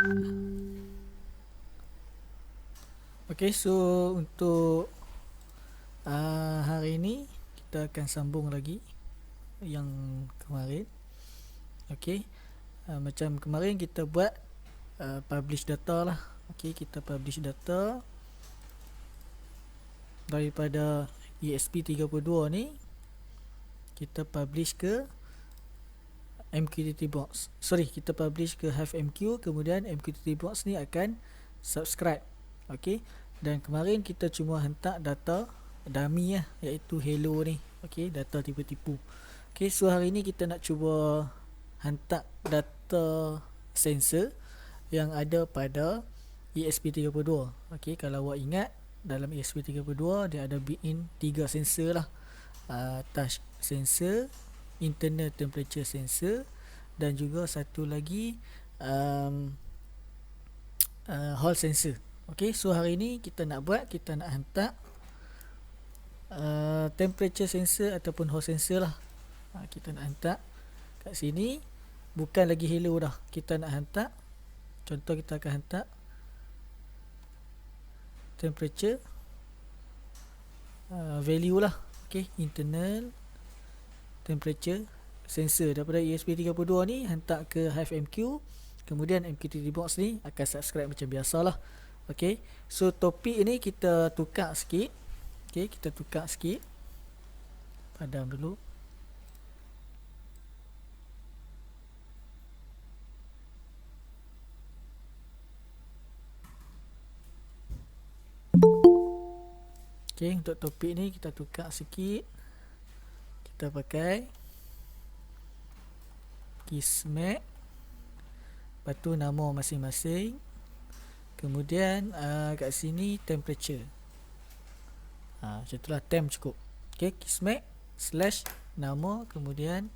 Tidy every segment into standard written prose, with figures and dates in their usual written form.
Okay, so untuk hari ini kita akan sambung lagi yang kemarin. Okay, macam kemarin kita buat publish data lah. Okay, kita publish data daripada ESP32 ni, kita publish ke MQTT box. Sorry, kita publish ke HiveMQ, kemudian MQTT box ni akan subscribe. Okay, dan kemarin kita cuma hentak data dummy lah, iaitu hello ni. Okay, data tipu-tipu. Okay, so hari ni kita nak cuba hantar data sensor yang ada pada ESP32. Okay, kalau awak ingat, dalam ESP32 dia ada built-in 3 sensor lah. Touch sensor, internal temperature sensor, dan juga satu lagi hall sensor. Okay, so hari ni kita nak hantar temperature sensor ataupun hall sensor lah. Kita nak hantar kat sini, bukan lagi hello dah. Kita nak hantar, contoh kita akan hantar temperature value lah. Okay, internal temperature sensor daripada ESP32 ni hantar ke HiveMQ, kemudian MQTT box ni akan subscribe macam biasalah. Okay, so topik ni kita tukar sikit. Okay, kita tukar sikit. Padam dulu. Okay, untuk topik ni kita tukar sikit. Kita pakai Kismet, lepas tu nama masing-masing, kemudian kat sini temperature. Macam itulah, temp cukup. Okay, Kismet slash nama, kemudian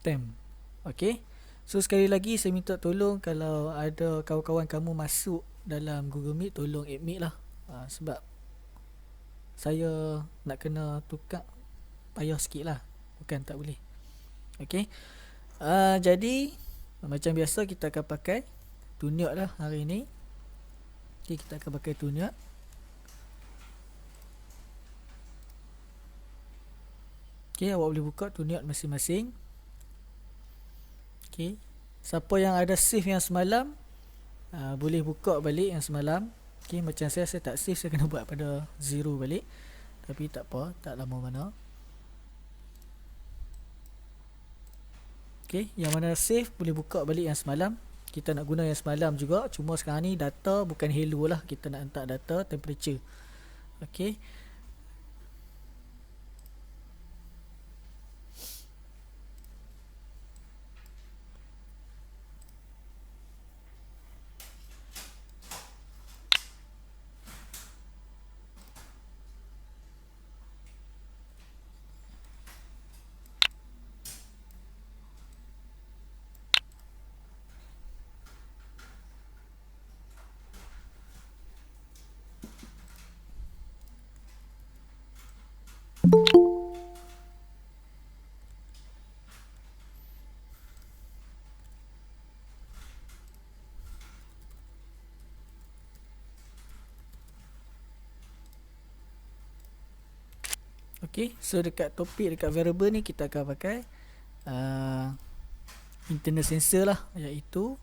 temp. Okay, so sekali lagi saya minta tolong, kalau ada kawan-kawan kamu masuk dalam Google Meet, tolong admit lah. Sebab saya nak kena tukar, payah sikit lah, bukan tak boleh. Okay, jadi macam biasa kita akan pakai Tuniot lah hari ni. Okay, kita akan pakai Tuniot. Okay, awak boleh buka Tuniot masing-masing. Okay, siapa yang ada save yang semalam, boleh buka balik yang semalam. Okay, macam saya tak save, saya kena buat pada 0 balik. Tapi tak apa, tak lama mana. Okay, yang mana save boleh buka balik yang semalam. Kita nak guna yang semalam juga, cuma sekarang ni data bukan hello lah, kita nak hantar data temperature. Okay, okay, so dekat topik, dekat variable ni kita akan pakai internal sensor lah, iaitu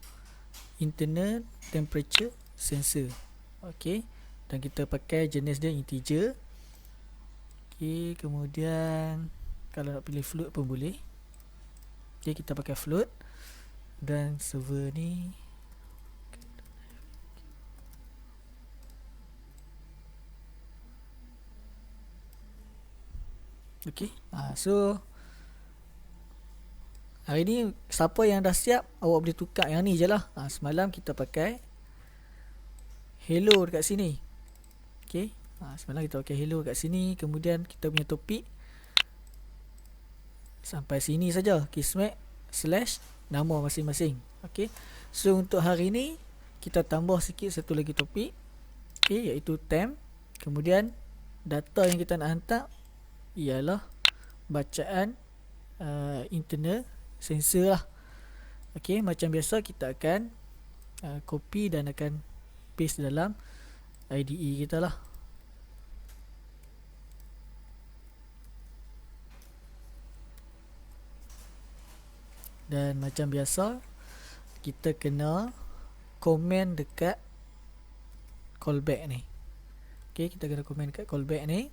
internal temperature sensor. Okay, dan kita pakai jenis dia integer. Okay, kemudian kalau nak pilih float pun boleh. Okay, kita pakai float. Dan server ni okay, so hari ni siapa yang dah siap, awak boleh tukar yang ni je lah. Semalam kita pakai hello dekat sini. Okay, semalam kita pakai hello dekat sini. Kemudian kita punya topik sampai sini saja, Kismet slash nama masing-masing. Okay, so untuk hari ni kita tambah sikit satu lagi topik. Okay, iaitu temp. Kemudian data yang kita nak hantar ialah bacaan internal sensor lah. Okey, macam biasa kita akan copy dan akan paste dalam IDE kita lah. Dan macam biasa kita kena komen dekat callback ni. Okey, kita kena komen dekat callback ni,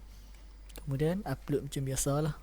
kemudian upload macam biasa lah.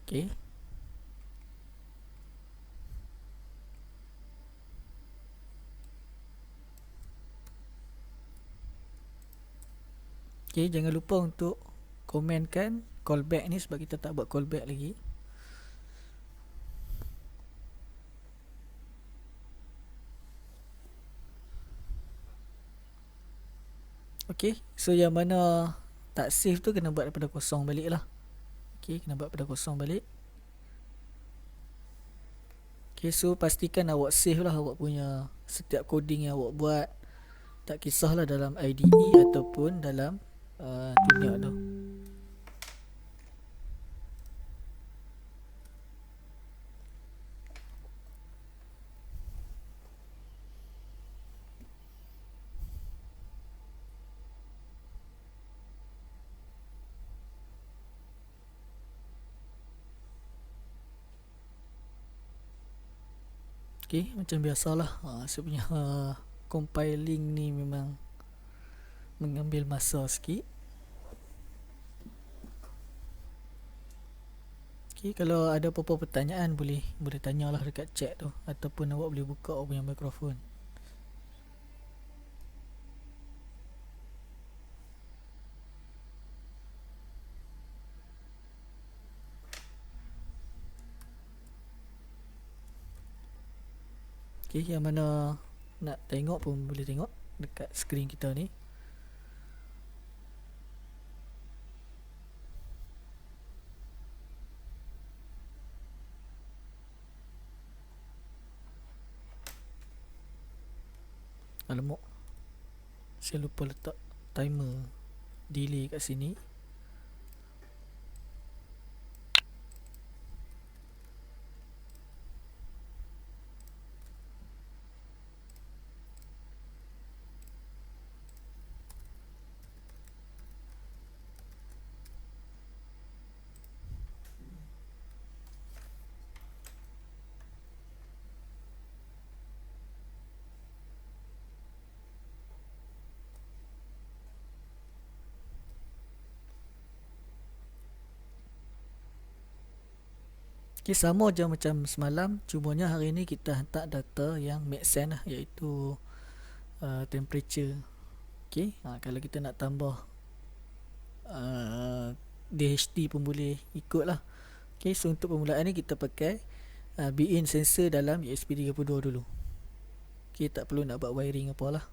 Okey. Okey, jangan lupa untuk komenkan callback ni sebab kita tak buat callback lagi. Okey, so yang mana tak save tu kena buat daripada kosong balik lah. Okey, kena buat daripada kosong balik. Okey, so pastikan awak save lah awak punya setiap coding yang awak buat. Tak kisahlah dalam IDE ataupun dalam dunia tu. Okey, macam biasalah saya punya compiling ni memang mengambil masa sikit. Okey, kalau ada apa-apa pertanyaan boleh tanyalah dekat chat tu, ataupun awak boleh buka awak punya mikrofon. Okey, yang mana nak tengok pun boleh tengok dekat skrin kita ni. Alamak, saya lupa letak timer delay kat sini. Okay, sama je macam semalam, cumanya hari ni kita hantar data yang make sense lah, iaitu temperature. Okay, kalau kita nak tambah DHT pun boleh ikut lah. Okay, so untuk permulaan ni kita pakai be-in sensor dalam ESP32 dulu. Okay, tak perlu nak buat wiring apa lah.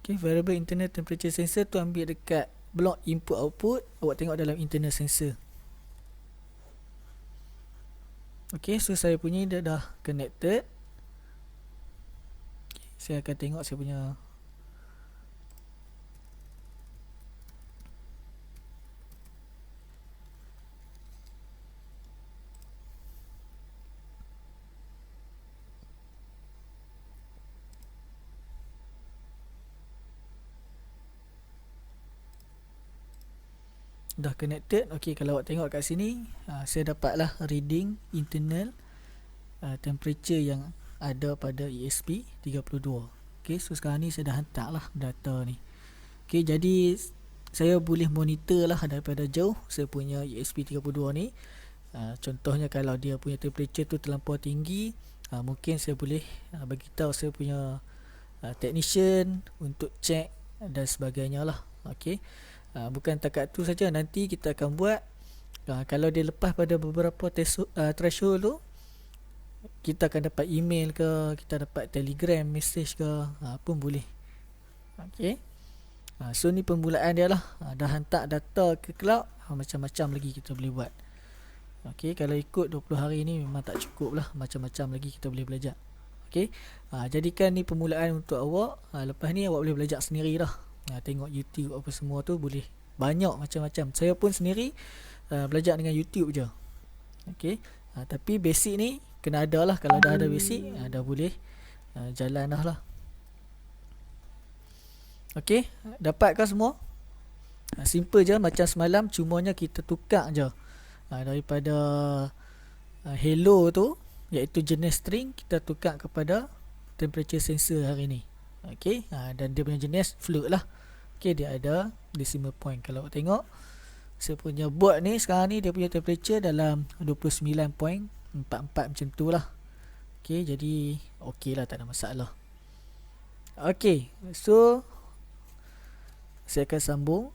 Okay, variable internal temperature sensor tu ambil dekat block input output. Awak tengok dalam internal sensor. Okay, so saya punya dah connected. Okay, saya akan tengok saya punya dah connected. Okey, kalau awak tengok kat sini, saya dapatlah reading internal temperature yang ada pada ESP32. Okey, so sekarang ni saya dah hantar lah data ni. Okey, jadi saya boleh monitor lah daripada jauh saya punya ESP32 ni. Contohnya kalau dia punya temperature tu terlampau tinggi, mungkin saya boleh bagi tahu saya punya technician untuk check dan sebagainya lah. Okey, bukan takat tu saja, nanti kita akan buat kalau dia lepas pada beberapa threshold tu, kita akan dapat email ke, kita dapat telegram message ke, pun boleh. Okey, so ni permulaan dia lah. Dah hantar data ke cloud, macam-macam lagi kita boleh buat. Okey, kalau ikut 20 hari ni memang tak cukup lah, macam-macam lagi kita boleh belajar. Okey, jadikan ni permulaan untuk awak. Lepas ni awak boleh belajar sendiri lah. Tengok YouTube apa semua tu boleh banyak macam-macam. Saya pun sendiri belajar dengan YouTube je. Okey, tapi basic ni kena ada lah. Kalau dah ada basic, dah boleh jalan lah. Okey, dapatkah semua? Simple je macam semalam, cumanya kita tukar je daripada hello tu, iaitu jenis string, kita tukar kepada temperature sensor hari ni. Okey, dan dia punya jenis float lah. Okey, dia ada decimal point. Kalau tengok saya punya board ni sekarang ni, dia punya temperature dalam 29.44 macam tu lah. Okey, jadi okey lah, tak ada masalah. Okey, so saya akan sambung.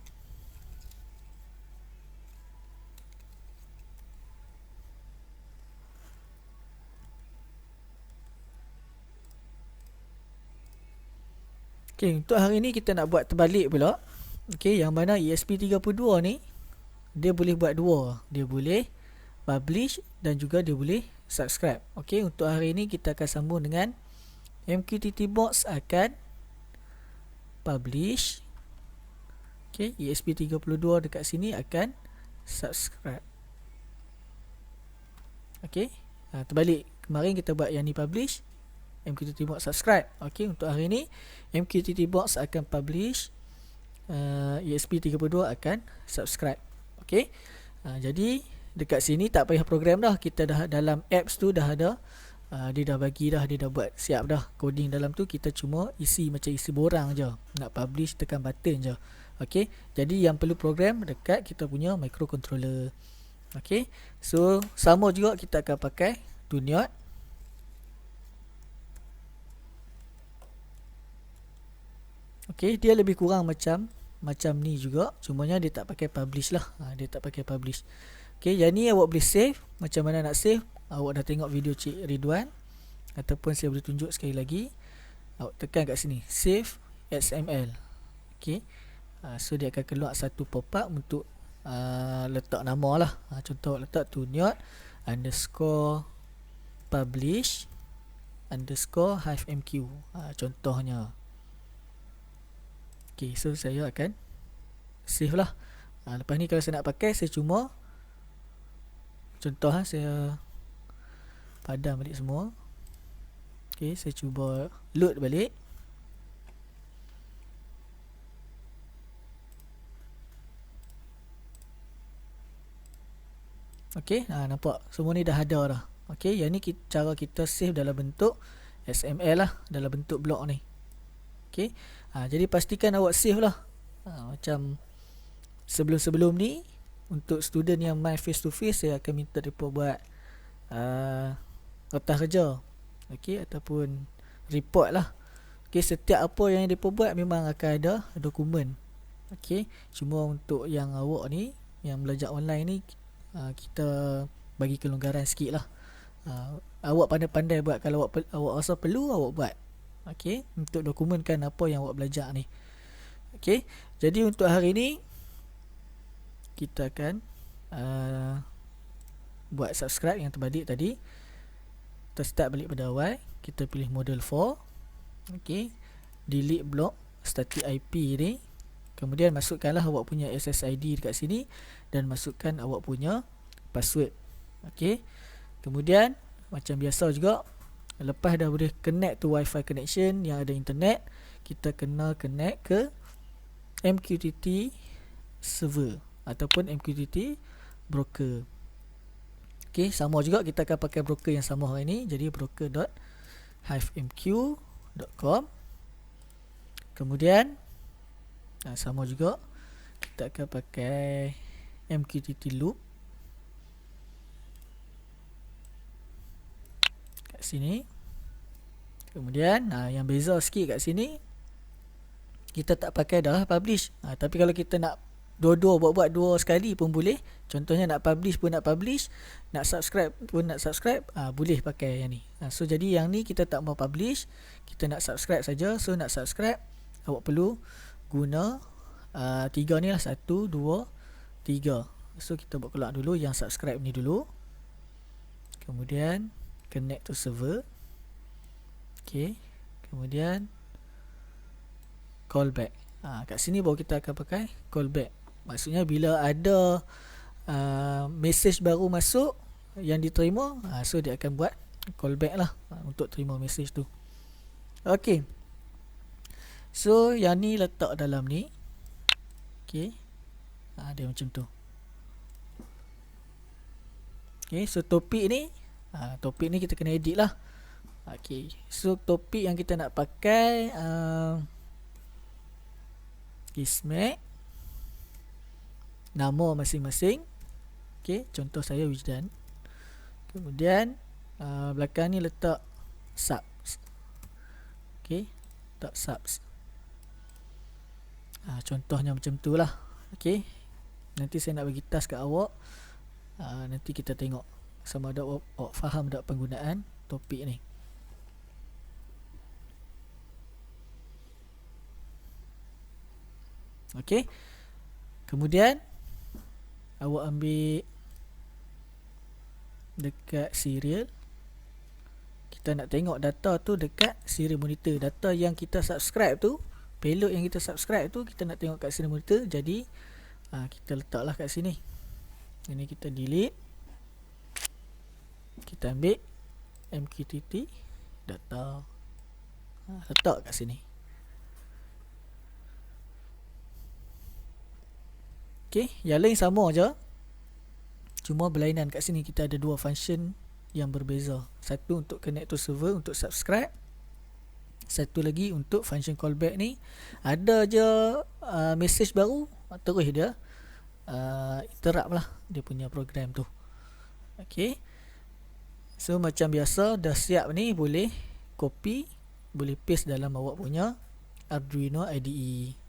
Okey, untuk hari ni kita nak buat terbalik pula. Okey, yang mana ESP32 ni dia boleh buat dua. Dia boleh publish dan juga dia boleh subscribe. Okey, untuk hari ni kita akan sambung dengan MQTT Box akan publish. Okey, ESP32 dekat sini akan subscribe. Okey, terbalik. Kemarin kita buat yang ni publish, MQTT Box subscribe. Okey, untuk hari ni MQTT Box akan publish, ESP32 akan subscribe. Okey, jadi dekat sini tak payah program dah. Kita dah dalam apps tu dah ada, dia dah bagi dah, dia dah buat siap dah coding dalam tu. Kita cuma isi macam isi borang je. Nak publish tekan button je. Okey, jadi yang perlu program dekat kita punya microcontroller. Okey, so sama juga kita akan pakai Tuniot. Okey, dia lebih kurang macam ni juga, cumanya dia tak pakai publish lah. Dia tak pakai publish. Okey, yang ni awak boleh save. Macam mana nak save? Awak dah tengok video Cik Ridwan, ataupun saya boleh tunjuk sekali lagi. Awak tekan kat sini, save XML. Okey, so dia akan keluar satu pop-up untuk letak nama lah. Contoh awak letak Tuniot _publish _HiveMQ, contohnya. Okay, so saya akan save lah. Lepas ni kalau saya nak pakai, saya cuma contoh saya padam balik semua. Okay, saya cuba load balik. Okay, nampak semua ni dah ada dah. Okay, yang ni cara kita save dalam bentuk XML lah, dalam bentuk blok ni. Okay, jadi pastikan awak save lah. Macam sebelum-sebelum ni, untuk student yang main face to face, saya akan minta mereka buat nota kerja, okay, ataupun report lah. Okay, setiap apa yang mereka buat memang akan ada dokumen. Okay, cuma untuk yang awak ni, yang belajar online ni, kita bagi kelonggaran sikit lah. Awak pandai-pandai buat. Kalau awak rasa perlu, awak buat. Okey, untuk dokumenkan apa yang awak belajar ni. Okey, jadi untuk hari ni kita akan buat subscribe yang terbalik tadi. Kita start balik pada awal. Kita pilih model 4. Okey, delete block static IP ni. Kemudian masukkanlah awak punya SSID dekat sini dan masukkan awak punya password. Okey, kemudian macam biasa juga, lepas dah boleh connect to Wi-Fi connection yang ada internet, kita kena connect ke MQTT server. ataupun MQTT broker. Okey, sama juga kita akan pakai broker yang sama hari ini. Jadi broker.hivemq.com. Kemudian sama juga kita akan pakai MQTT loop kat sini. Kemudian yang beza sikit kat sini, kita tak pakai dah publish. Tapi kalau kita nak dua-dua buat dua sekali pun boleh. Contohnya nak publish pun nak publish, nak subscribe pun nak subscribe, boleh pakai yang ni. So jadi yang ni kita tak mau publish, kita nak subscribe saja. So nak subscribe, awak perlu guna 3 ni lah, 1, 2, 3. So kita buat keluar dulu yang subscribe ni dulu. Kemudian connect to server. Okay. Kemudian callback. Kat sini baru kita akan pakai callback. Maksudnya bila ada message baru masuk yang diterima, so dia akan buat callback lah untuk terima message tu. Okay. So yang ni letak dalam ni. Okay. Dia macam tu. Okay. So topik ni kita kena edit lah. Okay. So topik yang kita nak pakai Ismek, nama masing-masing. Okay, contoh saya Wijdan. Kemudian belakang ni letak subs. Okay, letak subs. Contohnya macam tu lah. Okay, nanti saya nak bagi task kat awak. Nanti kita tengok sama ada awak faham tak penggunaan topik ni. Okey. Kemudian awak ambil dekat serial. Kita nak tengok data tu dekat serial monitor. Data yang kita subscribe tu, payload yang kita subscribe tu, kita nak tengok kat serial monitor. Jadi kita letaklah kat sini. Ini kita delete. Kita ambil MQTT data. Letak kat sini. Okay, yang lain sama je. Cuma berlainan kat sini kita ada dua function yang berbeza. Satu untuk connect to server untuk subscribe. Satu lagi untuk function callback ni. Ada je message baru, terus dia interrupt lah dia punya program tu. Okay. So macam biasa dah siap ni, boleh copy, boleh paste dalam awak punya Arduino IDE.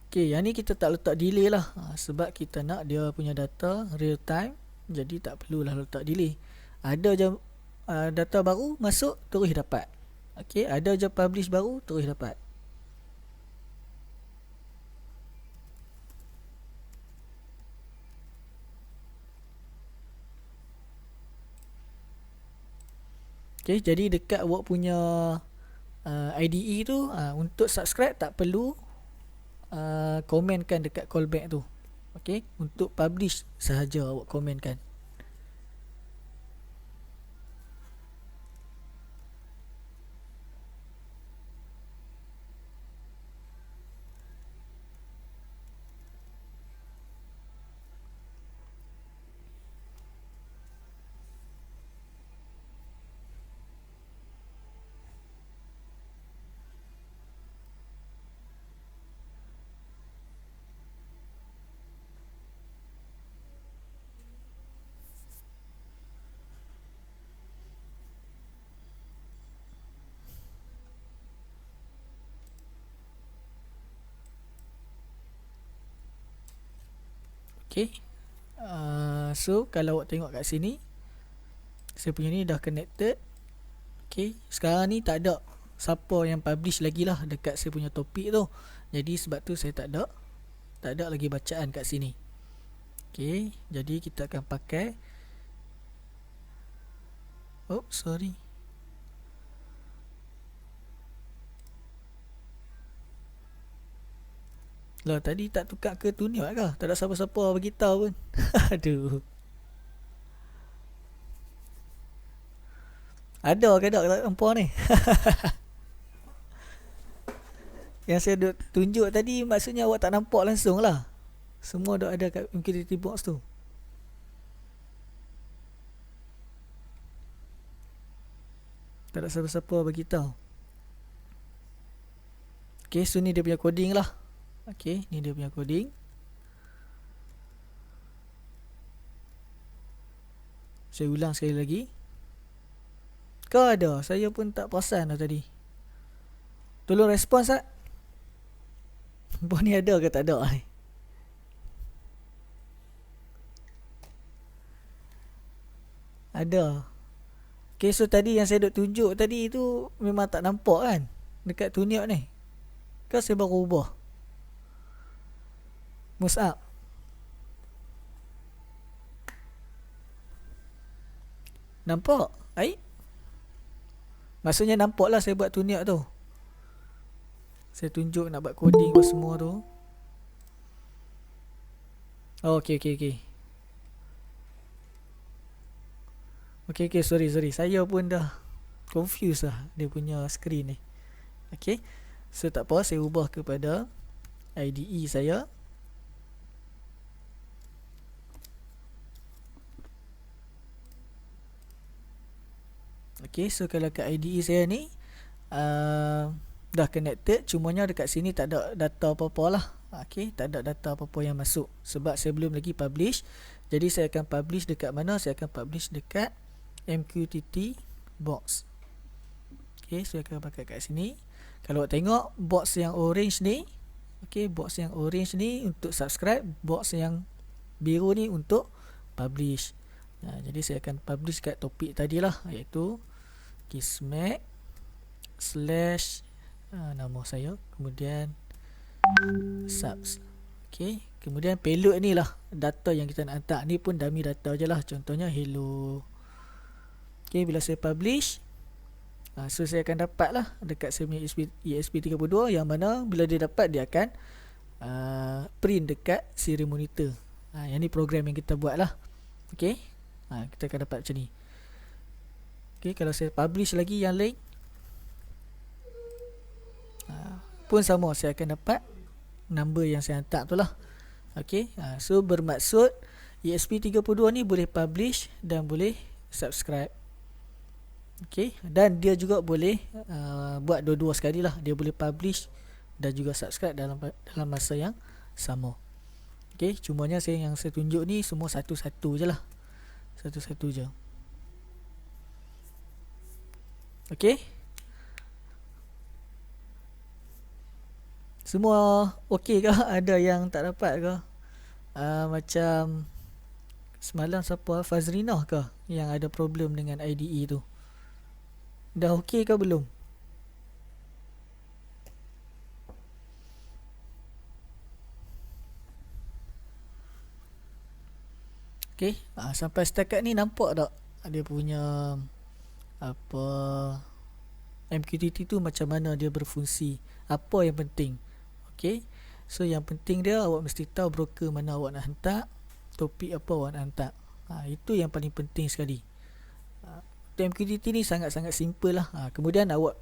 Okay, yang ni kita tak letak delay lah, sebab kita nak dia punya data real time. Jadi tak perlulah letak delay. Ada je data baru masuk, terus dapat. Okay, ada je publish baru, terus dapat. Okay, jadi dekat awak punya IDE tu, untuk subscribe tak perlu komenkan dekat callback tu. Okay, untuk publish sahaja awak komenkan. Okay. So kalau awak tengok kat sini, saya punya ni dah connected. Okay, sekarang ni tak ada siapa yang publish lagi lah dekat saya punya topik tu. Jadi sebab tu saya tak ada lagi bacaan kat sini. Okay, jadi kita akan pakai, sorry, lah tadi tak tukar ke tu ni ke? Tak ada siapa-siapa beritahu pun. Aduh. Ada ke tak hampa ni? Yang saya duk tunjuk tadi maksudnya awak tak nampak langsung lah. Semua dah ada kat MQTT box tu. Tak ada siapa-siapa bagi tahu. Okay, so ni dia punya coding lah. Okay, ni dia punya coding. Saya ulang sekali lagi. Kau ada? Saya pun tak perasan dah tadi. Tolong respons tak? Bos ni ada ke tak ada ni? Ada. Okay, so tadi yang saya duk tunjuk tadi tu memang tak nampak kan? Dekat tuniak ni. Kan saya baru ubah. Mus'ab. Nampak? Baik. Maksudnya nampak lah saya buat tuniak tu. Saya tunjuk nak buat coding apa semua tu. Oh, okay. Okay, sorry. Saya pun dah confused lah dia punya screen ni. Okay. So tak apa, saya ubah kepada IDE saya. Okay, so kalau kat IDE saya ni dah connected, cumanya dekat sini tak ada data apa-apa lah. Okay, tak ada data apa-apa yang masuk sebab saya belum lagi publish. Jadi saya akan publish dekat mana? Saya akan publish dekat MQTT box. Okay, saya akan pakai kat sini. Kalau awak tengok box yang orange ni, okay, box yang orange ni untuk subscribe, box yang biru ni untuk publish. Jadi saya akan publish kat topik tadi lah, iaitu Kismet / nama saya, kemudian subs. Okay, kemudian payload ni lah data yang kita nak hantar. Ni pun dummy data je lah, contohnya hello. Okay, bila saya publish, so saya akan dapat lah dekat saya punya ESP32, yang mana bila dia dapat dia akan print dekat serial monitor. Yang ni program yang kita buat lah. Okay, kita akan dapat macam ni. Okay, kalau saya publish lagi yang lain pun sama, saya akan dapat number yang saya hantar tu lah. Okay, so bermaksud ESP32 ni boleh publish dan boleh subscribe. Okay, dan dia juga boleh buat dua-dua sekali lah. Dia boleh publish dan juga subscribe dalam masa yang sama. Okay, cumanya yang saya tunjuk ni semua satu-satu je lah. Satu-satu je. Okay, semua okey ke? Ada yang tak dapat ke? Macam semalam siapa? Fazrinah ke yang ada problem dengan IDE tu? Dah okey ke belum? Okay, sampai setakat ni nampak tak dia punya apa MQTT tu macam mana dia berfungsi, apa yang penting. Okay, so yang penting dia awak mesti tahu broker mana awak nak hantar, topik apa awak nak hantar. Itu yang paling penting sekali. MQTT ni sangat-sangat simple lah. Kemudian awak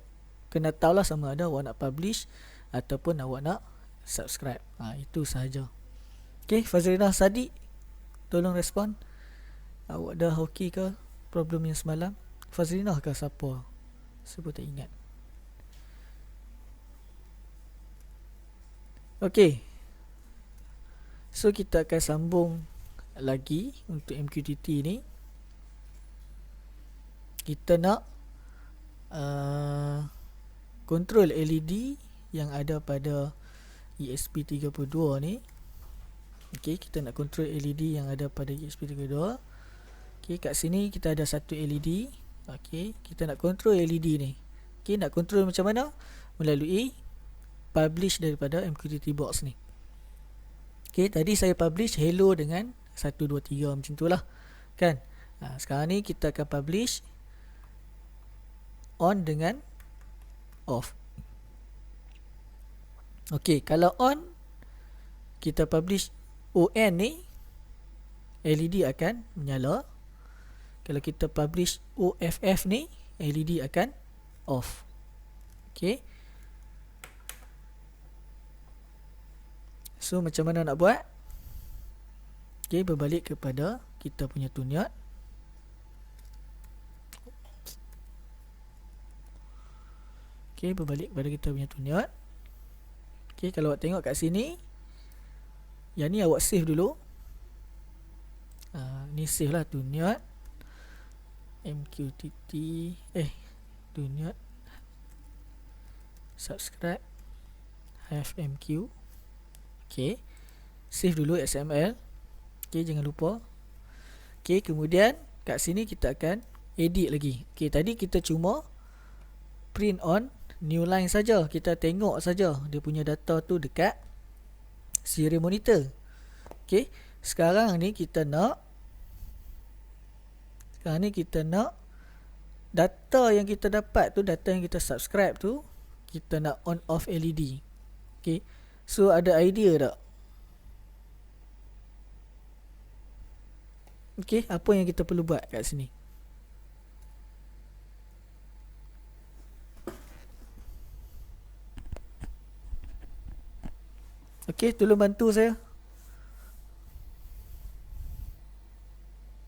kena tahulah sama ada awak nak publish ataupun awak nak subscribe. Itu sahaja. Okay, Fazrinah Sadiq, tolong respon. Awak dah okey ke problem yang semalam? Fazrinah ke siapa? Saya pun tak ingat. Okay, so kita akan sambung lagi untuk MQTT ni. Kita nak control LED yang ada pada ESP32 ni. Okay, kita nak control LED yang ada pada ESP32. Okay, kat sini kita ada satu LED. Okay, kita nak control LED ni. Okay, nak control macam mana? Melalui publish daripada MQTT box ni. Okay, tadi saya publish hello dengan 1, 2, 3 macam tu lah kan. Sekarang ni kita akan publish on dengan off. Okay, kalau on, kita publish ON ni, LED akan menyala. Kalau kita publish OFF ni, LED akan off. Okay. So macam mana nak buat? Okay, berbalik kepada kita punya tuniot. Okay, berbalik kepada kita punya tuniot. Okay, kalau awak tengok kat sini, yang ni awak save dulu. Ni save lah tuniot MQTT tuniot subscribe -mq. Okay, save dulu XML. Okay, jangan lupa. Okay, kemudian kat sini kita akan edit lagi. Okay, tadi kita cuma print on new line saja. Kita tengok saja dia punya data tu dekat serial monitor. Okay, sekarang ni kita nak data yang kita dapat tu, data yang kita subscribe tu, kita nak on off LED. Okay, so ada idea tak? Okay, apa yang kita perlu buat kat sini? Okay, tolong bantu saya.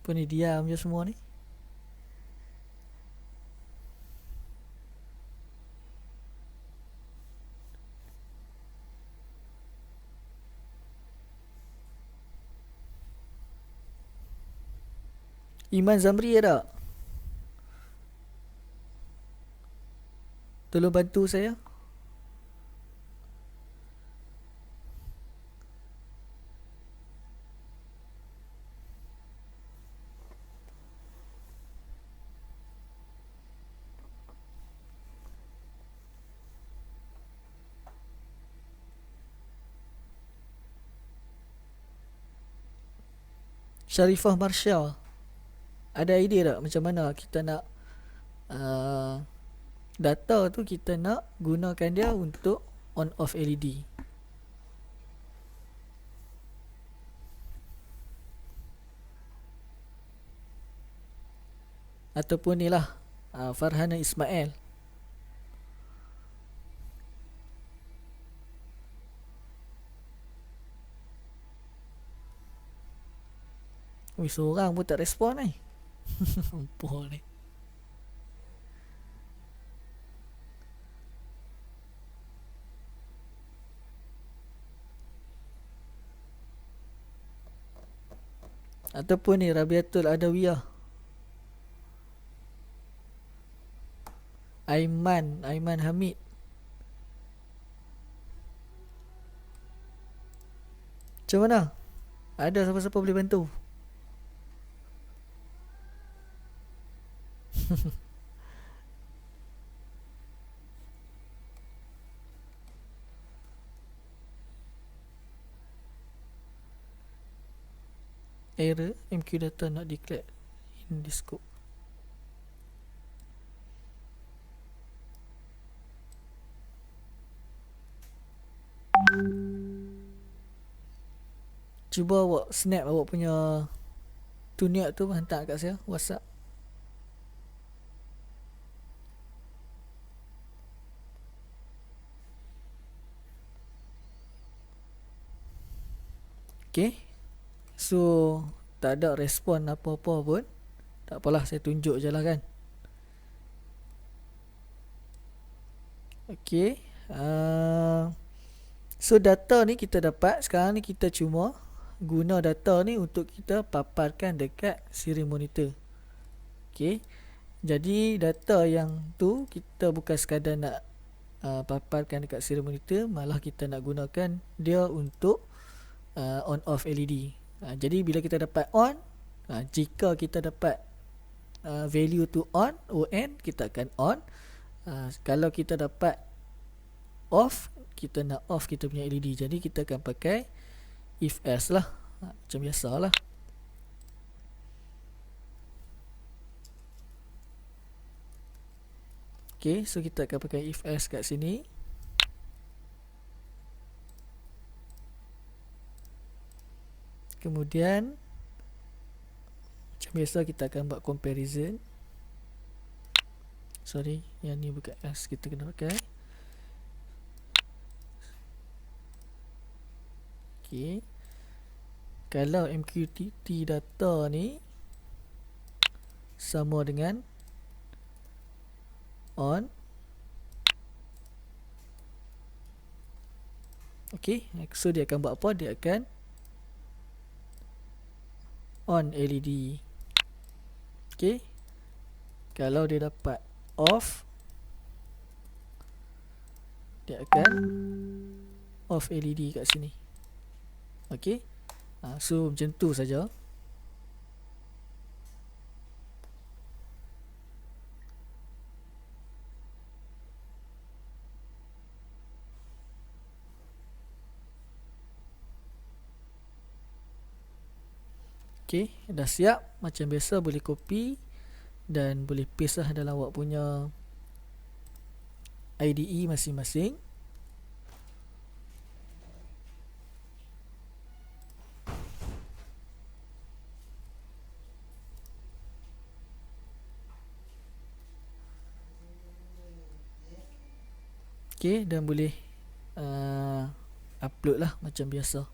Apa ni, diam je semua ni. Iman Zamri ada? Tolong bantu saya. Sharifah Marsha, ada idea tak macam mana kita nak data tu kita nak gunakan dia untuk on off LED? Ataupun ni lah Farhana Ismail. Seorang pun tak respon ni. Apa ni? Ataupun ni Rabiatul Adawiyah, Aiman Hamid. Macam mana? Ada siapa-siapa boleh bantu? Error, MQ data not declared in this scope. Cuba awak snap awak punya tuniot tu, hantar kat saya WhatsApp. Okay, so tak ada respon apa-apa pun. Tak apalah, saya tunjuk je lah kan. Okay, so data ni kita dapat. Sekarang ni kita cuma guna data ni untuk kita paparkan dekat serial monitor. Okay, jadi data yang tu kita bukan sekadar nak paparkan dekat serial monitor, malah kita nak gunakan dia untuk on off LED. Jadi bila kita dapat on, jika kita dapat value tu on, kita akan on. Kalau kita dapat off, kita nak off kita punya LED. Jadi kita akan pakai if else lah, macam biasa lah. Okay, so kita akan pakai if else kat sini. Kemudian macam biasa kita akan buat comparison. Sorry, yang ni bukan S, kita kena pakai. Okay, kalau MQTT data ni sama dengan on. Okay, so dia akan buat apa? Dia akan on LED. Okay, kalau dia dapat off, dia akan off LED kat sini. Okay, so macam tu saja. Okay, dah siap. Macam biasa boleh copy dan boleh paste lah dalam awak punya IDE masing-masing. Okay, dan boleh upload lah macam biasa.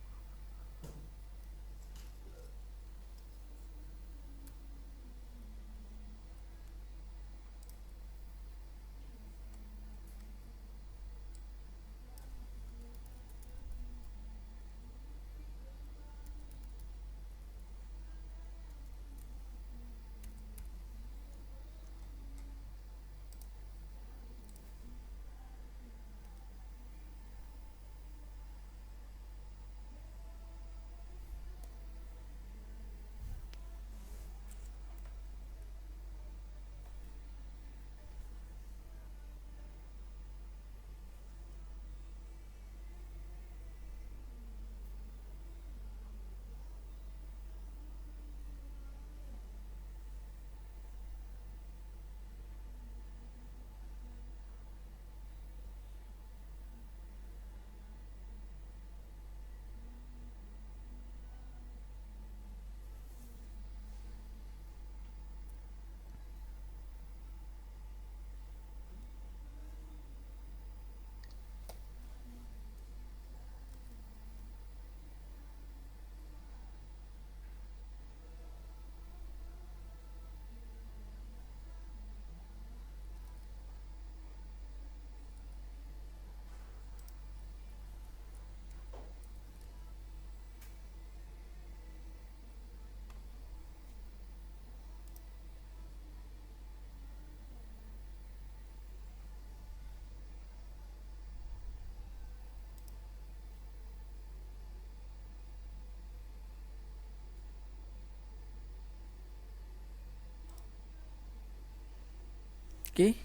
Okay,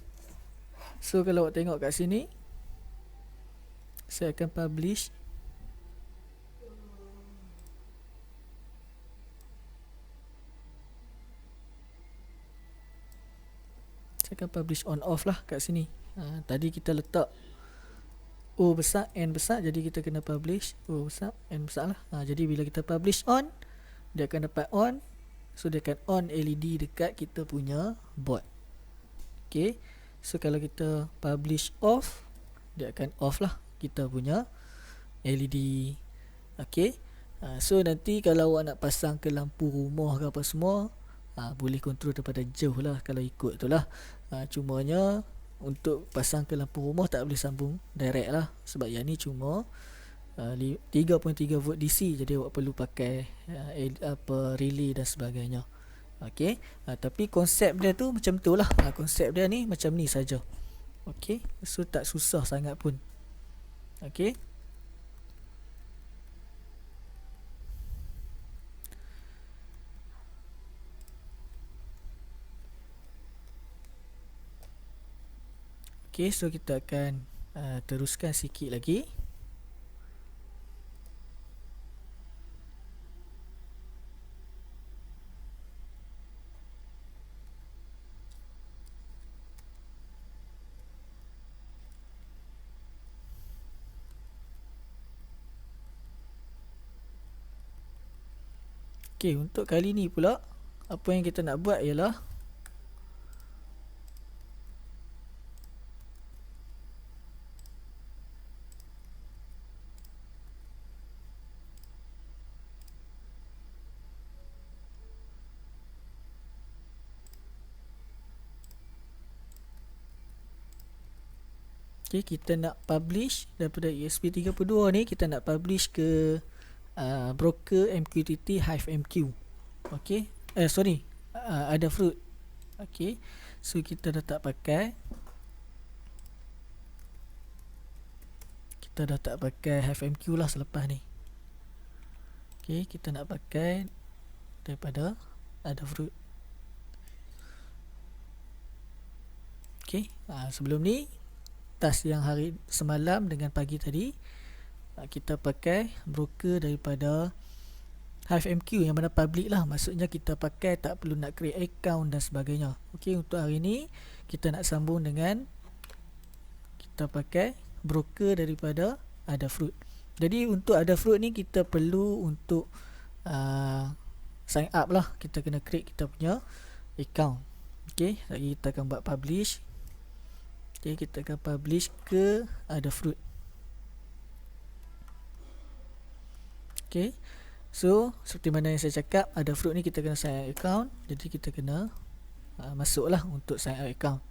so kalau awak tengok kat sini, saya akan publish. Saya akan publish on off lah kat sini. Tadi kita letak O besar, N besar, jadi kita kena publish O besar, N besar lah. Jadi bila kita publish on, dia akan dapat on. So dia akan on LED dekat kita punya board. Okay, so kalau kita publish off, dia akan off lah kita punya LED. Okay, so nanti kalau awak nak pasang ke lampu rumah ke apa semua, boleh kontrol daripada jauh lah kalau ikut tu lah. Cumanya untuk pasang ke lampu rumah tak boleh sambung direct lah, sebab yang ni cuma 3.3 volt DC, jadi awak perlu pakai relay dan sebagainya. Okey, tapi konsep dia tu macam tu lah. Konsep dia ni macam ni saja. Okey, so tak susah sangat pun. Okey, okey, so kita akan teruskan sikit lagi. Okey, untuk kali ni pula apa yang kita nak buat ialah Okay, kita nak publish daripada ESP32 ni, kita nak publish ke broker MQTT HiveMQ. Okay, Adafruit. Okay, so kita dah tak pakai HiveMQ lah selepas ni. Okay, kita nak pakai daripada Adafruit. Okay, sebelum ni task yang hari semalam dengan pagi tadi, kita pakai broker daripada HiveMQ yang mana public lah. Maksudnya kita pakai, tak perlu nak create account dan sebagainya. Okay, untuk hari ni kita nak sambung dengan kita pakai broker daripada Adafruit. Jadi untuk Adafruit ni kita perlu untuk sign up lah. Kita kena create kita punya account. Okay, lagi kita akan buat publish. Okay, kita akan publish ke Adafruit. Okay, so seperti mana yang saya cakap, Adafruit ni kita kena sign up account. Jadi kita kena masuklah untuk sign up account.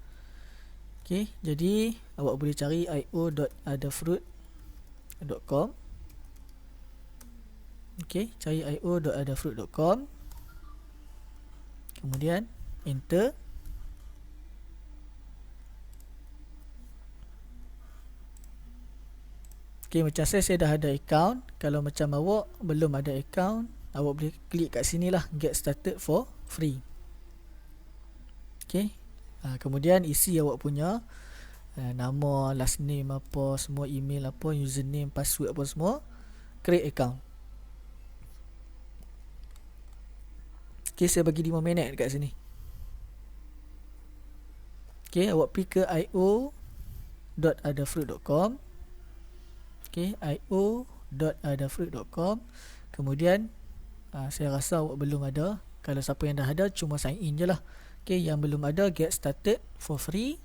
Okay, jadi awak boleh cari io.adafruit.com. Okay, cari io.adafruit.com, kemudian enter. Okay, macam saya dah ada account. Kalau macam awak belum ada account, awak boleh klik kat sini lah, get started for free. Okay, kemudian isi awak punya nama, last name apa semua, email apa, username, password apa semua, create account. Okay, saya bagi 5 minit dekat sini. Okay, awak pergi ke io.adafruit.com. Okay, io.adafruit.com. Kemudian saya rasa awak belum ada. Kalau siapa yang dah ada, cuma sign in je lah. Okay, yang belum ada, get started for free.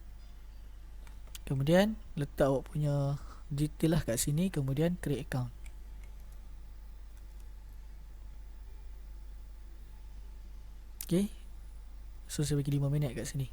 Kemudian letak awak punya detail lah kat sini. Kemudian create account. Okay, so saya bagi 5 minit kat sini.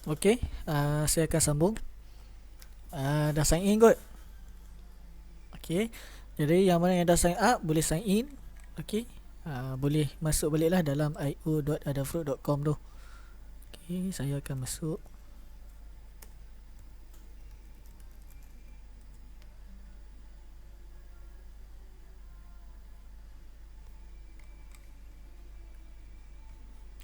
Okey, saya akan sambung. Dah sign in kot. Okey, jadi yang mana yang dah sign up boleh sign in. Okey, boleh masuk baliklah dalam io.adafruit.com tu. Okey, saya akan masuk.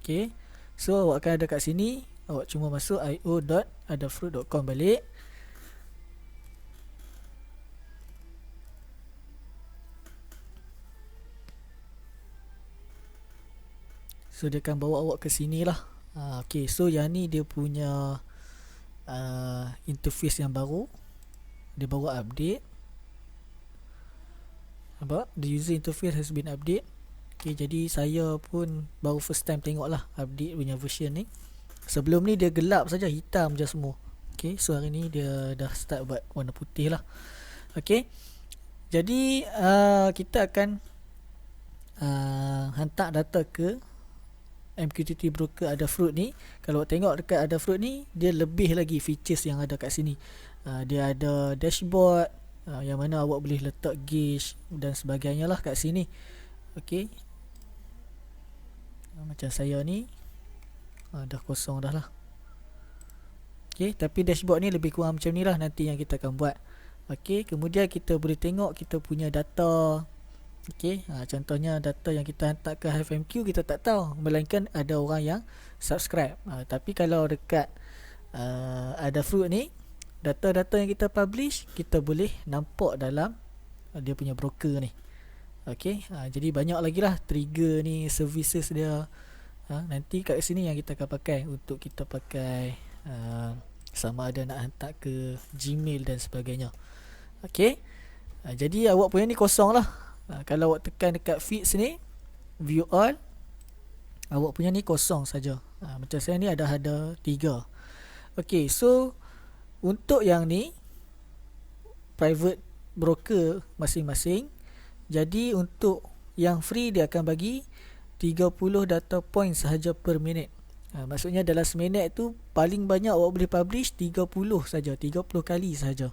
Okey, so awak akan ada kat sini. Awak cuma masuk io.adafruit.com balik. So dia akan bawa awak ke sini lah. Okay, so yang ni dia punya interface yang baru. Dia baru update. Nampak? The user interface has been update. Okay, jadi saya pun baru first time tengok lah update punya version ni. Sebelum ni dia gelap saja, hitam je semua. Okay, so hari ni dia dah start buat warna putih lah. Okay, jadi kita akan hantar data ke MQTT Broker Adafruit ni. Kalau tengok dekat Adafruit ni, dia lebih lagi features yang ada kat sini. Dia ada dashboard, yang mana awak boleh letak gauge dan sebagainya lah kat sini. Okay, macam saya ni dah kosong dah lah. Okay, tapi dashboard ni lebih kurang macam ni lah nanti yang kita akan buat. Okay, kemudian kita boleh tengok kita punya data. Okay, contohnya data yang kita hantar ke HiveMQ kita tak tahu, melainkan ada orang yang subscribe. Tapi kalau dekat Adafruit ni, data-data yang kita publish kita boleh nampak dalam dia punya broker ni. Okay, jadi banyak lagi lah trigger ni, services dia. Nanti kat sini yang kita akan pakai untuk kita pakai sama ada nak hantar ke Gmail dan sebagainya. Okay, jadi awak punya ni kosong lah. Kalau awak tekan dekat feeds ni, view all, awak punya ni kosong saja. Macam saya ni ada 3. Okay, so untuk yang ni private broker masing-masing. Jadi untuk yang free dia akan bagi 30 data point sahaja per minit. Maksudnya dalam seminit tu paling banyak awak boleh publish 30 saja, 30 kali saja.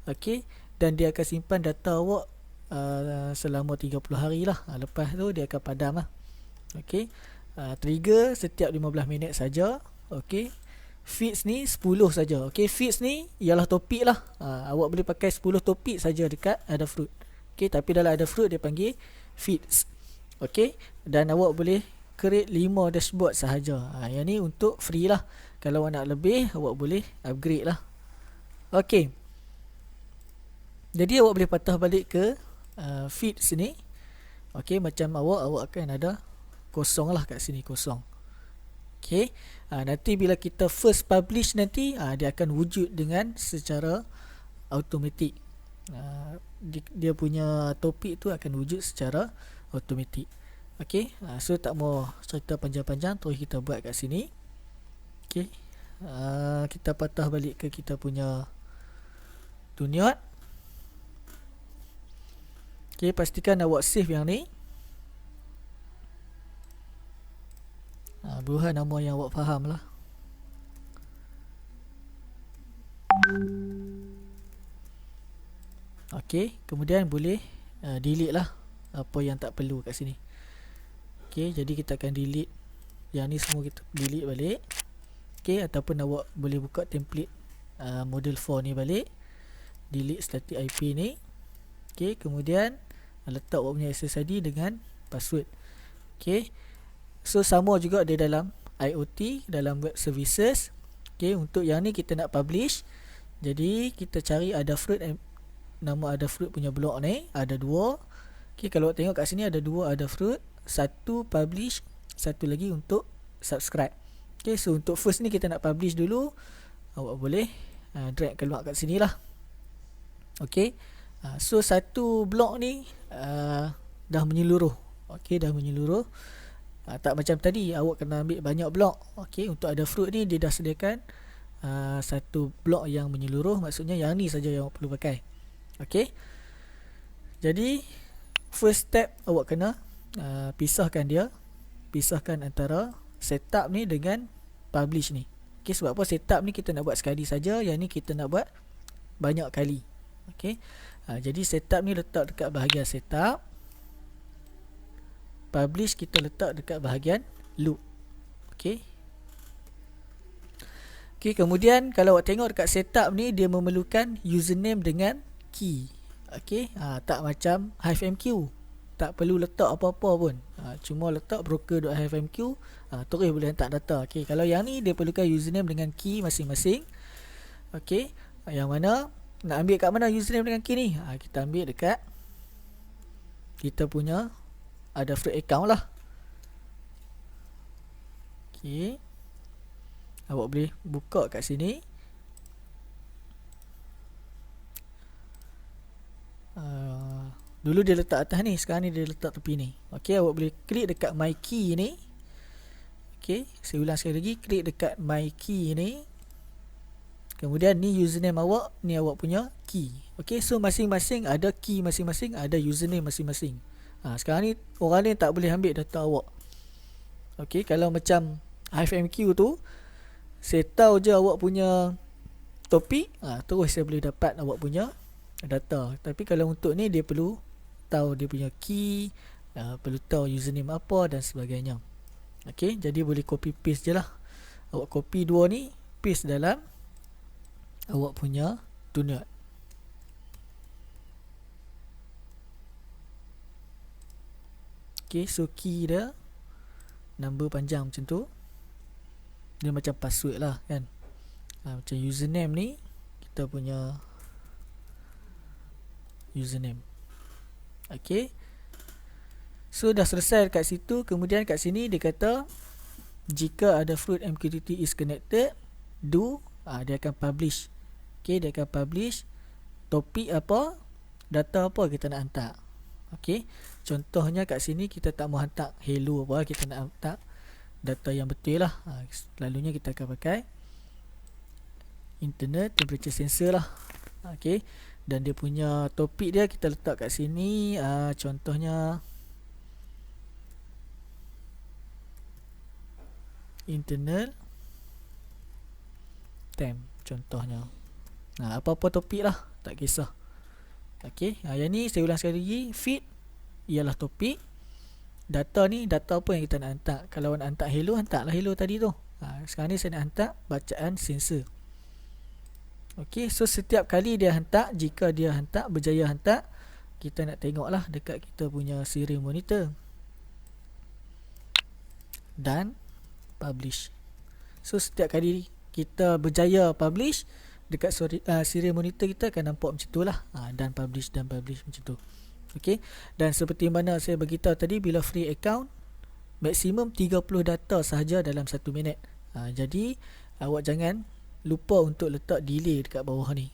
Okay, dan dia akan simpan data awak selama 30 hari lah. Lepas tu dia akan padam lah. Okay, trigger setiap 15 minit saja. Okay, feeds ni 10 saja. Okay, feeds ni ialah topik lah. Awak boleh pakai 10 topik saja dekat Adafruit. Okay, tapi dalam Adafruit dia panggil feeds. Okay, dan awak boleh create 5 dashboard sahaja. Yang ni untuk free lah. Kalau awak nak lebih, awak boleh upgrade lah. Okay, jadi awak boleh patah balik ke feeds ni. Okay, macam awak akan ada kosong lah kat sini, kosong. Okay, nanti bila kita first publish nanti, dia akan wujud dengan secara automatik. Dia punya topik tu akan wujud secara automatik. Okay, so tak mau cerita panjang-panjang, terus kita buat kat sini. Okay, kita patah balik ke kita punya Tuniot. Okay, pastikan awak save yang ni. Beruhan nama yang awak faham lah. Okay, kemudian boleh delete lah apa yang tak perlu kat sini. Okay, jadi kita akan delete yang ni semua, kita delete balik. Okay, ataupun awak boleh buka template model 4 ni balik, delete static IP ni. Okay, kemudian letak awak punya SSID dengan password. Okay, so sama juga dia dalam IoT, dalam web services. Okay, untuk yang ni kita nak publish, jadi kita cari Adafruit, nama Adafruit punya blog ni ada 2. Okay, kalau tengok kat sini ada 2 Adafruit, satu publish, satu lagi untuk subscribe. Okay, so untuk first ni kita nak publish dulu, awak boleh drag keluar kat sini lah. Okay, so satu blog ni dah menyeluruh. Okay, dah menyeluruh. Tak macam tadi awak kena ambil banyak blog. Okay, untuk Adafruit ni dia dah sediakan satu blog yang menyeluruh. Maksudnya yang ni saja yang awak perlu pakai. Okay, jadi first step awak kena pisahkan antara setup ni dengan publish ni. Okey, sebab apa setup ni kita nak buat sekali saja, yang ni kita nak buat banyak kali. Okey. Jadi setup ni letak dekat bahagian setup. Publish kita letak dekat bahagian loop. Okey. Okey, kemudian kalau awak tengok dekat setup ni, dia memerlukan username dengan key. Okey, tak macam HiveMQ. Tak perlu letak apa-apa pun. Cuma letak broker.hivemq, terus boleh hantar data. Okey, kalau yang ni dia perlukan username dengan key masing-masing. Okey, yang mana nak ambil kat mana username dengan key ni? Kita ambil dekat kita punya ada free account lah. Okey, awak boleh buka kat sini. Dulu dia letak atas ni, sekarang ni dia letak tepi ni. Okey, awak boleh klik dekat my key ni. Okey, saya ulang sekali lagi, klik dekat my key ni. Kemudian ni username awak, ni awak punya key. Okey, so masing-masing ada key masing-masing, ada username masing-masing. Sekarang ni orang lain tak boleh ambil data awak. Okey, kalau macam HiveMQ tu, saya tahu je awak punya topik, terus saya boleh dapat awak punya data. Tapi kalau untuk ni dia perlu tahu dia punya key, perlu tahu username apa dan sebagainya. Okey, jadi boleh copy paste je lah. Awak copy dua ni, paste dalam awak punya Tuneup. Okey, so key dia number panjang macam tu. Dia macam password lah kan. Macam username ni, kita punya username. Okey, so dah selesai kat situ. Kemudian kat sini dia kata jika ada fruit MQTT is connected, do, dia akan publish. Okey, dia akan publish topik apa, data apa kita nak hantar. Okey, contohnya kat sini kita tak mau hantar hello apa, kita nak hantar data yang betul lah. Selalunya kita akan pakai internal temperature sensor lah. Okey, dan dia punya topik dia kita letak kat sini. Contohnya internal temp contohnya. Apa-apa topik lah, tak kisah. Okey, yang ni saya ulang sekali lagi, feed ialah topik. Data ni, data apa yang kita nak hantar. Kalau nak hantar hello, hantarlah hello tadi tu. Sekarang ni saya nak hantar bacaan sensor. Okey, so setiap kali dia hantar, jika dia hantar, berjaya hantar, kita nak tengok lah dekat kita punya serial monitor dan publish. So setiap kali kita berjaya publish, dekat serial monitor kita akan nampak macam tu lah. Dan publish macam tu. Okey, dan seperti mana saya beritahu tadi, bila free account maksimum 30 data sahaja dalam 1 minit. Jadi awak jangan lupa untuk letak delay dekat bawah ni.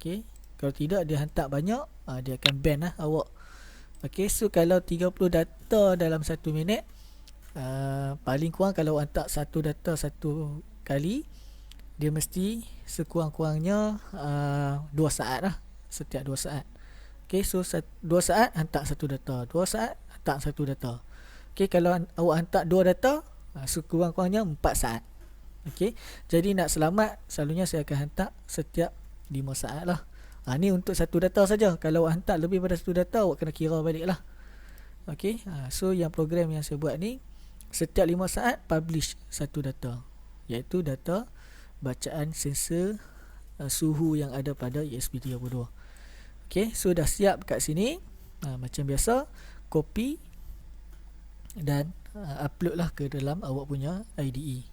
Okey, kalau tidak dia hantar banyak, dia akan ban lah awak. Okey, so kalau 30 data dalam 1 minit, paling kurang kalau hantar satu data satu kali, dia mesti sekurang-kurangnya 2 saat lah. Setiap 2 saat. Okey, so 2 saat hantar satu data, 2 saat hantar satu data. Okey, kalau awak hantar 2 data, sekurang-kurangnya 4 saat. Okey, jadi nak selamat, selalunya saya akan hantar setiap 5 saat lah. Ni untuk satu data saja. Kalau awak hantar lebih pada satu data, awak kena kira balik lah. Okey, so yang program yang saya buat ni, setiap 5 saat publish satu data, iaitu data bacaan sensor suhu yang ada pada ESP32. Okey, so dah siap kat sini. Macam biasa, copy dan upload lah ke dalam awak punya IDE.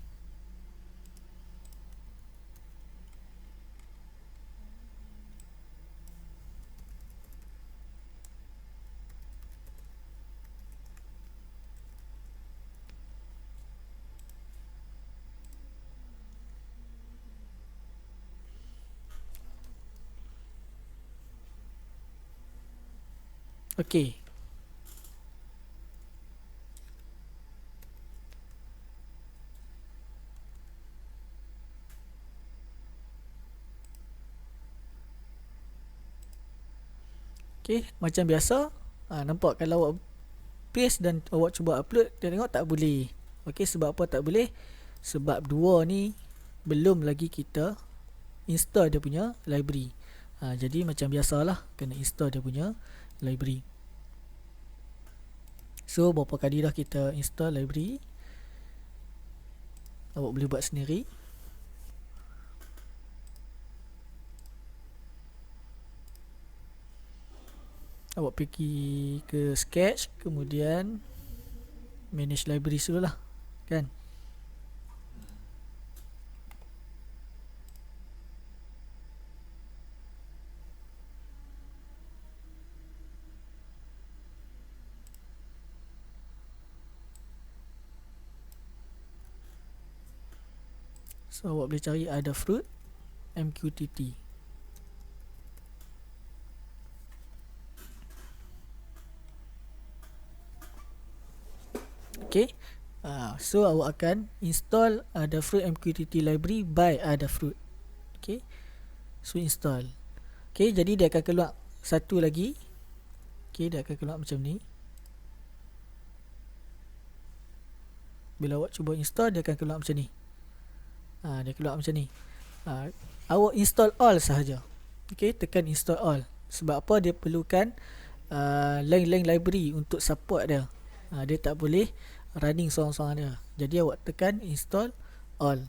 Okey. Okey, macam biasa, nampak kalau awak paste dan awak cuba upload, dia tengok tak boleh. Okey, sebab apa tak boleh? Sebab dua ni belum lagi kita install dia punya library. Jadi macam biasalah, kena install dia punya library. So berapa kali dah kita install library, awak boleh buat sendiri. Awak pergi ke Sketch, kemudian manage library dulu lah, kan. So awak boleh cari Adafruit MQTT. Okay. So awak akan install Adafruit MQTT library by Adafruit. Okay. So install. Okay, jadi dia akan keluar satu lagi. Okay, dia akan keluar macam ni. Bila awak cuba install, dia akan keluar macam ni. Dia keluar macam ni. Awak install all sahaja. Okay, tekan install all. Sebab apa? Dia perlukan Lang library untuk support dia. Dia tak boleh running seorang-seorang dia. Jadi awak tekan install all.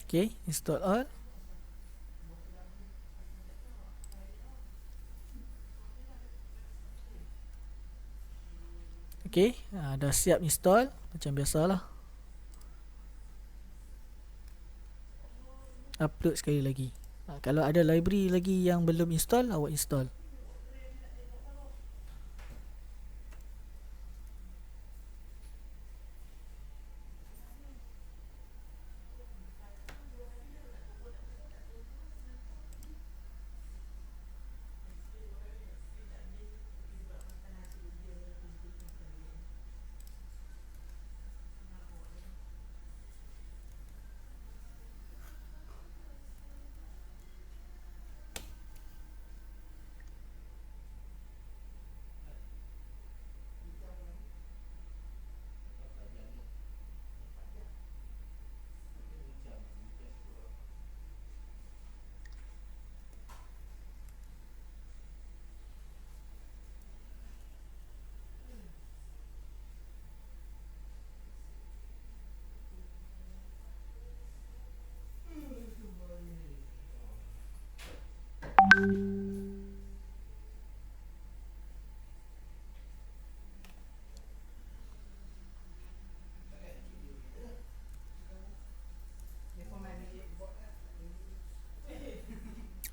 Okay, install all. Okay, dah siap install. Macam biasalah. Upload sekali lagi. Kalau ada library lagi yang belum install, awak install.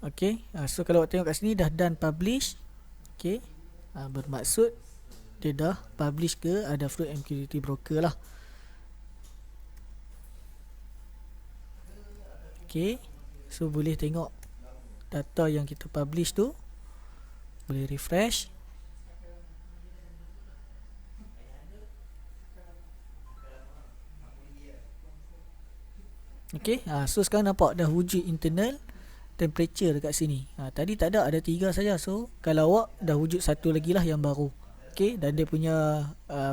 Okay, so kalau awak tengok kat sini dah done publish. Okay, bermaksud dia dah publish ke Adafruit MQTT Broker lah. Okay, so boleh tengok data yang kita publish tu. Boleh refresh. Okay, so sekarang nampak dah wujud internal temperature dekat sini. Tadi tak ada, ada 3 saja. So kalau awak dah wujud satu lagi lah yang baru. Okay, dan dia punya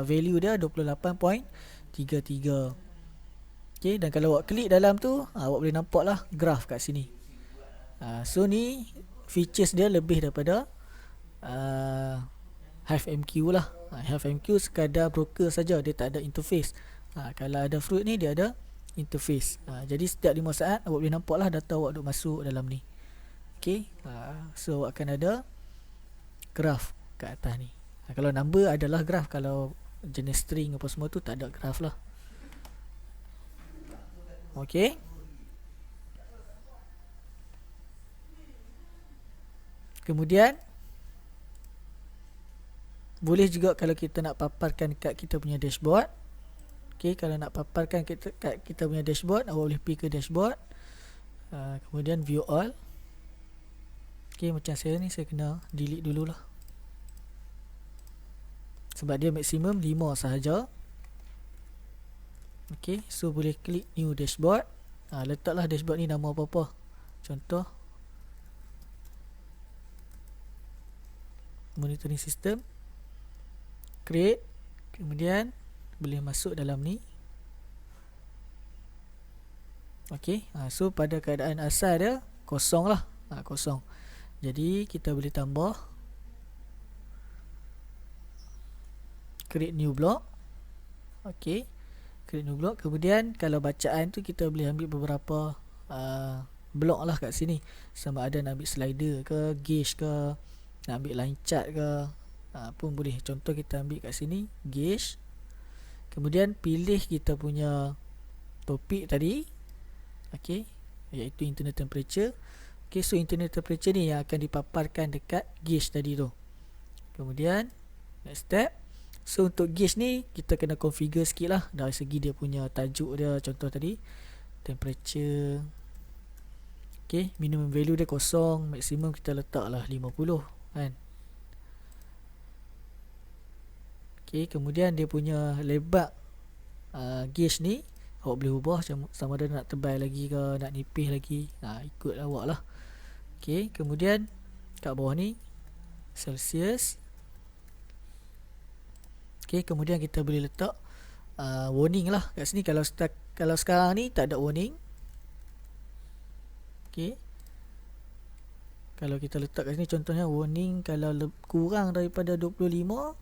value dia 28.33. Okay, dan kalau awak klik dalam tu, awak boleh nampak lah graf kat sini. So ni features dia lebih daripada HiveMQ lah. HiveMQ sekadar broker saja, dia tak ada interface. Kalau Adafruit ni dia ada interface. Jadi setiap 5 saat awak boleh nampak lah data awak duk masuk dalam ni. Okay, so awak akan ada graf kat atas ni. Kalau number adalah graf, kalau jenis string apa semua tu tak ada graf lah. Okay, kemudian boleh juga kalau kita nak paparkan kat kita punya dashboard. Okay, kalau nak paparkan kat kita punya dashboard, awak boleh pergi ke dashboard, kemudian view all. Okay, macam saya ni, saya kena delete dululah sebab dia maksimum 5 sahaja. Okay, so boleh klik new dashboard. Letaklah dashboard ni nama apa-apa. Contoh monitoring system. Create Kemudian boleh masuk dalam ni. Okey, so pada keadaan asal dia kosong lah, kosong. Jadi kita boleh tambah create new block. Okey, create new block. Kemudian kalau bacaan tu kita boleh ambil beberapa blok lah kat sini, sama ada nak ambil slider ke, gauge ke, nak ambil line chart ke, pun boleh. Contoh kita ambil kat sini gauge. Kemudian pilih kita punya topik tadi, okey, iaitu internal temperature. Okey, so internal temperature ni yang akan dipaparkan dekat gauge tadi tu. Kemudian next step, so untuk gauge ni kita kena configure sikit lah dari segi dia punya tajuk dia. Contoh tadi temperature, okey, minimum value dia kosong, maksimum kita letak lah 50 kan. Okey, kemudian dia punya lebar gauge ni awak boleh ubah sama ada nak tebal lagi ke, nak nipis lagi, ikut awak lah. Okey, kemudian kat bawah ni Celsius. Okey, kemudian kita boleh letak warning lah kat sini. Kalau sekarang ni tak ada warning. Okey, kalau kita letak kat sini contohnya warning kalau kurang daripada 25,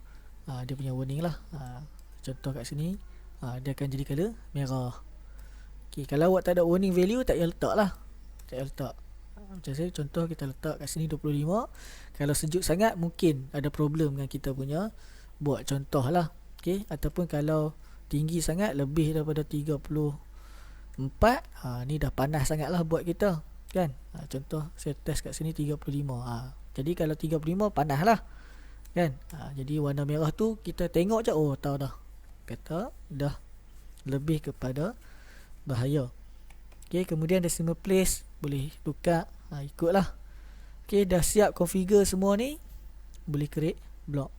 dia punya warning lah. Contoh kat sini, dia akan jadi color merah. Okey, kalau awak tak ada warning value, tak payah letak lah, tak payah letak. Macam saya contoh kita letak kat sini 25. Kalau sejuk sangat mungkin ada problem dengan kita punya buat contoh lah. Okey, ataupun kalau tinggi sangat lebih daripada 34, ni dah panas sangat lah buat kita kan. Contoh saya test kat sini 35. Jadi kalau 35 panas lah kan. Jadi warna merah tu kita tengok je, oh tahu dah, kata dah lebih kepada bahaya. Okey, kemudian decimal place boleh tukar, ikutlah. Okey, dah siap configure semua ni, boleh create block.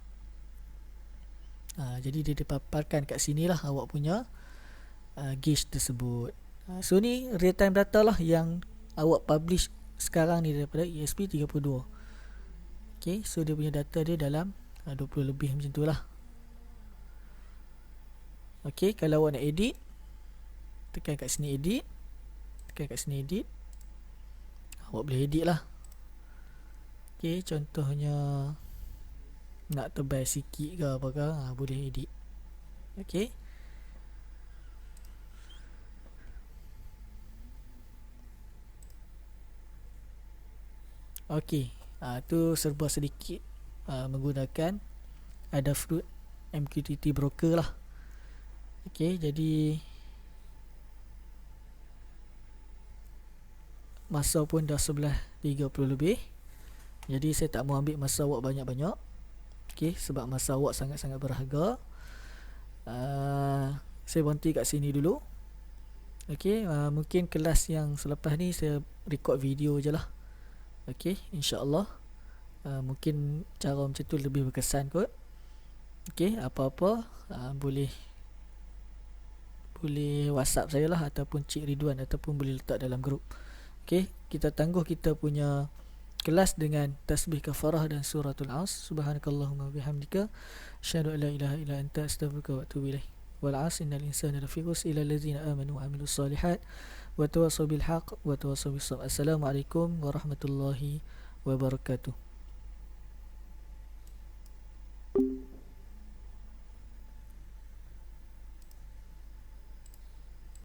Jadi dia dipaparkan kat sini lah awak punya gauge tersebut. So ni real time data lah yang awak publish sekarang ni daripada ESP32. Okey, so dia punya data dia dalam 20 lebih macam tu lah. Okey, kalau awak nak edit, tekan kat sini edit, tekan kat sini edit, awak boleh edit lah. Okey, contohnya nak tebal sikit ke apa ke, boleh edit. Okey, okey, tu serba sedikit menggunakan Adafruit MQTT Broker lah. Okey, jadi masa pun dah 11.30 lebih. Jadi saya tak mau ambil masa awak banyak-banyak. Okey, sebab masa awak sangat-sangat berharga. Saya berhenti kat sini dulu. Okey, mungkin kelas yang selepas ni saya record video je lah. Okey, insya-Allah mungkin cara macam tu lebih berkesan kot. Okey, apa-apa boleh WhatsApp saya lah, ataupun Cik Ridwan, ataupun boleh letak dalam grup. Okey, kita tangguh kita punya kelas dengan tasbih kafarah dan suratul As. Subhanakallahumma bihamdika asyhadu an la ilaha illa anta astaghfiruka wa atubu ilaik. Wal 'asr innal insana lafi khusr illa allazina amanu wa 'amilus solihat wa tawassaw bil haqq wa tawassaw bis sabr. Assalamualaikum warahmatullahi wabarakatuh.